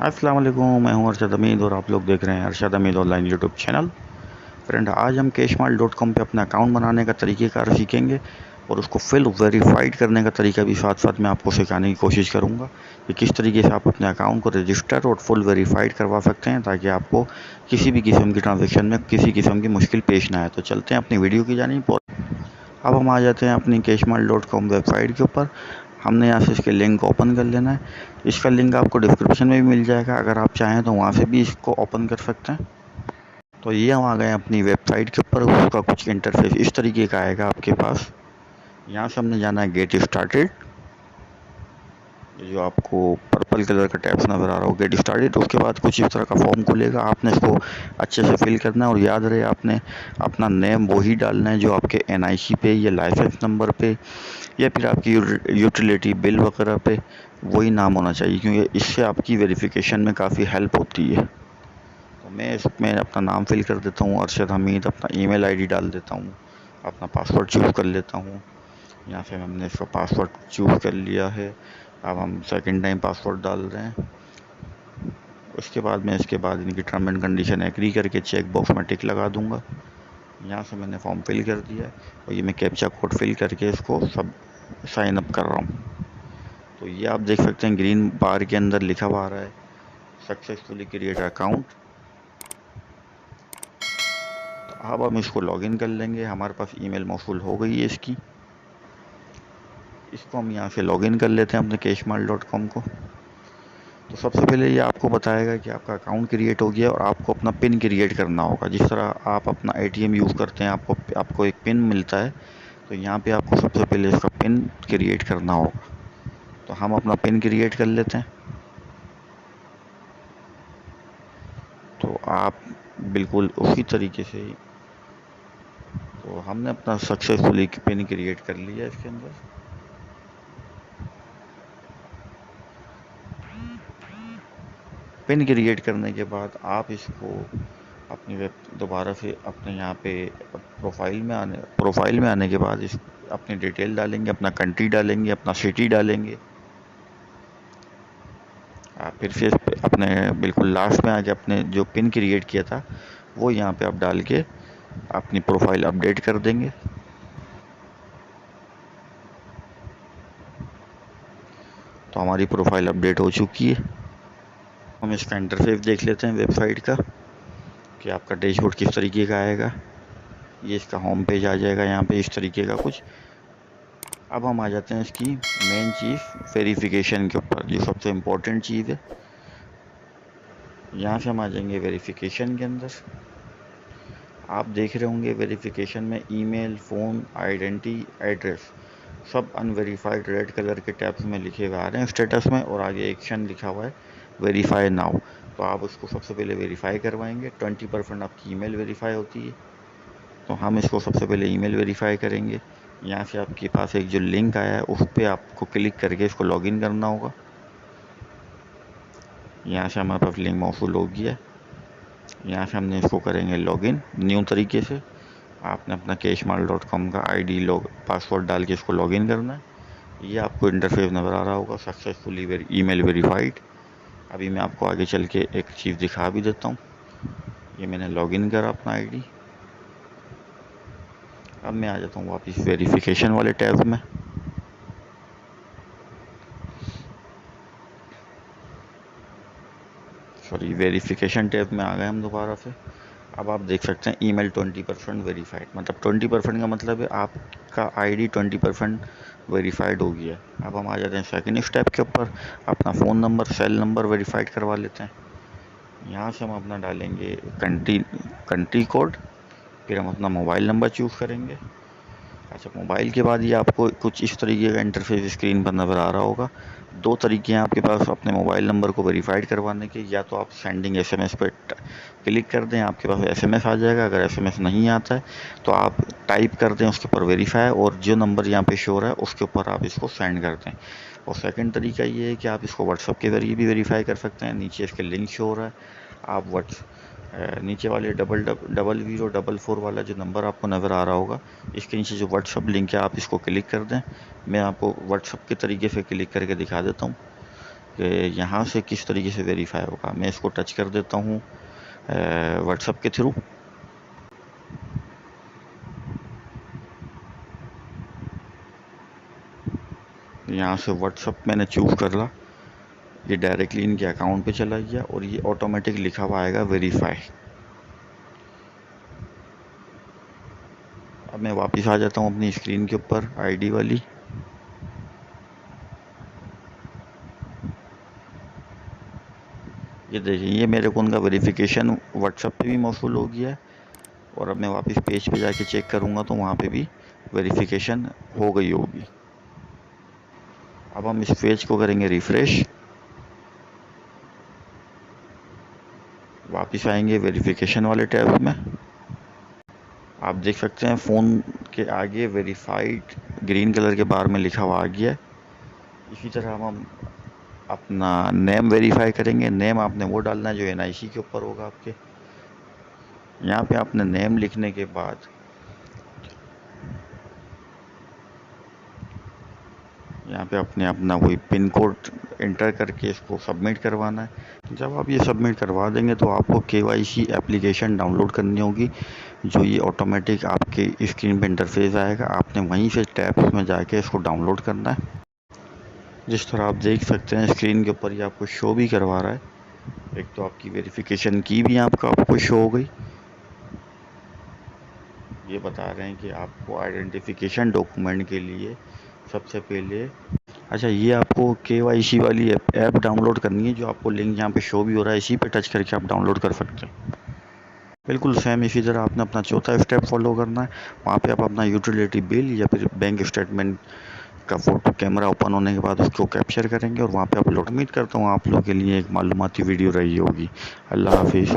अस्सलाम वालेकुम, मैं हूं अरशद हमीद और आप लोग देख रहे हैं Arshad Hamid online YouTube channel. Friend, आज हम cashmal.com पे अपना अकाउंट बनाने का तरीक़ेकार सीखेंगे और उसको फिल वेरीफाइड करने का तरीका भी साथ साथ मैं आपको सिखाने की कोशिश करूंगा कि किस तरीके से आप अपने अकाउंट को रजिस्टर और फुल वेरीफाइड करवा सकते हैं ताकि आपको किसी भी किस्म की ट्रांजेक्शन में किसी किस्म की मुश्किल पेश ना आए। तो चलते हैं अपनी वीडियो की जानिब। अब हम आ जाते हैं अपनी cashmal.com वेबसाइट के ऊपर। हमने यहाँ से इसके लिंक ओपन कर लेना है। इसका लिंक आपको डिस्क्रिप्शन में भी मिल जाएगा, अगर आप चाहें तो वहाँ से भी इसको ओपन कर सकते हैं। तो ये हम आ गए अपनी वेबसाइट के ऊपर। उसका कुछ इंटरफेस इस तरीके का आएगा आपके पास। यहाँ से हमने जाना है गेट स्टार्टेड। जो आपको पर्पल कलर का टैब्स नज़र आ रहा हो, गेट स्टार्टेड। उसके बाद कुछ इस तरह का फॉर्म खुलेगा, आपने इसको अच्छे से फिल करना है और याद रहे आपने अपना नेम वही डालना है जो आपके NIC पे या लाइसेंस नंबर पे या फिर आपकी यूटिलिटी बिल वगैरह पे वही नाम होना चाहिए, क्योंकि इससे आपकी वेरिफिकेशन में काफ़ी हेल्प होती है। तो मैं इसमें अपना नाम फिल कर देता हूँ अरशद हमीद, अपना ईमेल आईडी डाल देता हूँ, अपना पासवर्ड चूज़ कर लेता हूँ। यहाँ से हमने इसका पासवर्ड चूज़ कर लिया है। अब हम सेकंड टाइम पासवर्ड डाल रहे हैं। उसके बाद मैं इसके बाद इनकी टर्म एंड कंडीशन एग्री करके चेक बॉक्स में टिक लगा दूंगा। यहाँ से मैंने फॉर्म फिल कर दिया है और ये मैं कैप्चा कोड फिल करके इसको सब साइन अप कर रहा हूँ। तो ये आप देख सकते हैं ग्रीन बार के अंदर लिखा हुआ आ रहा है सक्सेसफुली क्रिएट अकाउंट। तो अब हम इसको लॉगिन कर लेंगे। हमारे पास ईमेल मौसूल हो गई है इसकी। इसको हम यहाँ से लॉगिन कर लेते हैं अपने cashmal.com को। तो सबसे पहले ये आपको बताएगा कि आपका अकाउंट क्रिएट हो गया और आपको अपना पिन क्रिएट करना होगा। जिस तरह आप अपना ATM यूज़ करते हैं, आपको एक पिन मिलता है, तो यहाँ पे आपको सबसे पहले इसका पिन क्रिएट करना होगा। तो हम अपना पिन क्रिएट कर लेते हैं। तो आप बिल्कुल उसी तरीके से ही, तो हमने अपना सक्सेसफुली पिन क्रिएट कर लिया इसके अंदर। पिन क्रिएट करने के बाद आप इसको अपनी वेब दोबारा से अपने यहाँ पे प्रोफाइल में आने के बाद इस अपनी डिटेल डालेंगे, अपना कंट्री डालेंगे, अपना सिटी डालेंगे। आप फिर से अपने बिल्कुल लास्ट में आके अपने जो पिन क्रिएट किया था वो यहाँ पे आप डाल के अपनी प्रोफाइल अपडेट कर देंगे। तो हमारी प्रोफाइल अपडेट हो चुकी है। हम इसका इंटरफेस देख लेते हैं वेबसाइट का कि आपका डैशबोर्ड किस तरीके का आएगा। ये इसका होम पेज आ जाएगा यहाँ पे इस तरीके का कुछ। अब हम आ जाते हैं इसकी मेन चीज़ वेरिफिकेशन के ऊपर, जो सबसे इम्पोर्टेंट चीज़ है। यहाँ से हम आ जाएंगे वेरिफिकेशन के अंदर। आप देख रहे होंगे वेरिफिकेशन में ईमेल, फ़ोन, आइडेंटिटी, एड्रेस सब अनवेरीफाइड रेड कलर के टैब्स में लिखे हुए आ रहे हैं स्टेटस में, और आगे एक्शन लिखा हुआ है वेरीफाई नाउ। तो आप उसको सबसे पहले वेरीफाई करवाएंगे। 20% आपकी ईमेल वेरीफाई होती है, तो हम इसको सबसे पहले ईमेल वेरीफाई करेंगे। यहाँ से आपके पास एक जो लिंक आया है उस पर आपको क्लिक करके इसको लॉगिन करना होगा। यहाँ से हमारे पास लिंक मौसूल हो गया। यहाँ से हमने इसको करेंगे लॉगिन न्यू तरीके से। आपने अपना cashmal.com का ID पासवर्ड डाल के इसको लॉगिन करना है। ये आपको इंटरफेस नज़र आ रहा होगा सक्सेसफुली ईमेल वेरीफाइड। अभी मैं आपको आगे चल के एक चीज़ दिखा भी देता हूँ। ये मैंने लॉगिन करा अपना ID। अब मैं आ जाता हूँ वापस वेरिफिकेशन वाले टैब में। सॉरी, वेरिफिकेशन टैब में आ गए हम दोबारा से। अब आप देख सकते हैं ईमेल 20% वेरीफाइड, मतलब 20% का मतलब है आपका ID 20% वेरीफाइड हो गया। अब हम आ जाते हैं सेकंड स्टेप के ऊपर। अपना phone number, cell number verified करवा लेते हैं। यहाँ से हम अपना डालेंगे कंट्री कोड, फिर हम अपना मोबाइल नंबर चूज़ करेंगे। अच्छा, मोबाइल के बाद ये आपको कुछ इस तरीके का इंटरफेस स्क्रीन पर नज़र आ रहा होगा। दो तरीके हैं आपके पास अपने मोबाइल नंबर को वेरीफाइड करवाने के। या तो आप सेंडिंग SMS पर क्लिक कर दें, आपके पास SMS आ जाएगा। अगर SMS नहीं आता है तो आप टाइप कर दें उसके ऊपर वेरीफाई, और जो नंबर यहाँ पे शो हो रहा है उसके ऊपर आप इसको सेंड कर दें। और सेकंड तरीका ये है कि आप इसको व्हाट्सअप के ज़रिए भी वेरीफाई कर सकते हैं। नीचे इसके लिंक शो हो रहा है, आप नीचे वाले 0044 वाला जो नंबर आपको नज़र आ रहा होगा, इसके नीचे जो व्हाट्सअप लिंक है आप इसको क्लिक कर दें। मैं आपको व्हाट्सअप के तरीके से क्लिक करके दिखा देता हूँ। कि यहाँ से किस तरीके से वेरीफाई होगा। मैं इसको टच कर देता हूँ व्हाट्सएप के थ्रू। यहाँ से व्हाट्सएप मैंने चूज़ कर ला, ये डायरेक्टली इनके अकाउंट पे चला गया और ये ऑटोमेटिक लिखा हुआ आएगा वेरीफाई। अब मैं वापस आ जाता हूँ अपनी स्क्रीन के ऊपर आईडी वाली। ये देखिए, ये मेरे को उनका वेरिफिकेशन व्हाट्सएप पे भी मौसूल हो गया है और अब मैं वापस पेज पे जाके चेक करूँगा तो वहाँ पे भी वेरिफिकेशन हो गई होगी। अब हम इस पेज को करेंगे रिफ़्रेश, वापस आएंगे वेरिफिकेशन वाले टैब में। आप देख सकते हैं फ़ोन के आगे वेरीफाइड ग्रीन कलर के बार में लिखा हुआ आ गया है। इसी तरह हम अपना नेम वेरीफाई करेंगे। नेम आपने वो डालना है जो NIC के ऊपर होगा आपके। यहाँ पे आपने नेम लिखने के बाद यहाँ पे अपने अपना कोई पिन कोड इंटर करके इसको सबमिट करवाना है। जब आप ये सबमिट करवा देंगे तो आपको KYC एप्लीकेशन डाउनलोड करनी होगी, जो ये ऑटोमेटिक आपके स्क्रीन पे इंटरफेस आएगा। आपने वहीं से टैब्स में जाके इसको डाउनलोड करना है। जिस तरह आप देख सकते हैं स्क्रीन के ऊपर ये आपको शो भी करवा रहा है। एक तो आपकी वेरिफिकेशन की भी आपको शो हो गई। ये बता रहे हैं कि आपको आइडेंटिफिकेशन डॉक्यूमेंट के लिए सबसे पहले अच्छा, ये आपको KYC वाली ऐप डाउनलोड करनी है, जो आपको लिंक यहाँ पे शो भी हो रहा है। इसी पे टच करके आप डाउनलोड कर सकते हैं। बिल्कुल सेम इसी तरह आपने अपना चौथा स्टेप फॉलो करना है। वहाँ पे आप अपना यूटिलिटी बिल या फिर बैंक स्टेटमेंट का फ़ोटो कैमरा ओपन होने के बाद उसको कैप्चर करेंगे और वहाँ पे अपलोड। उम्मीद करता हूँ आप लोगों के लिए एक मालूमाती वीडियो रही होगी। अल्लाह हाफिज़।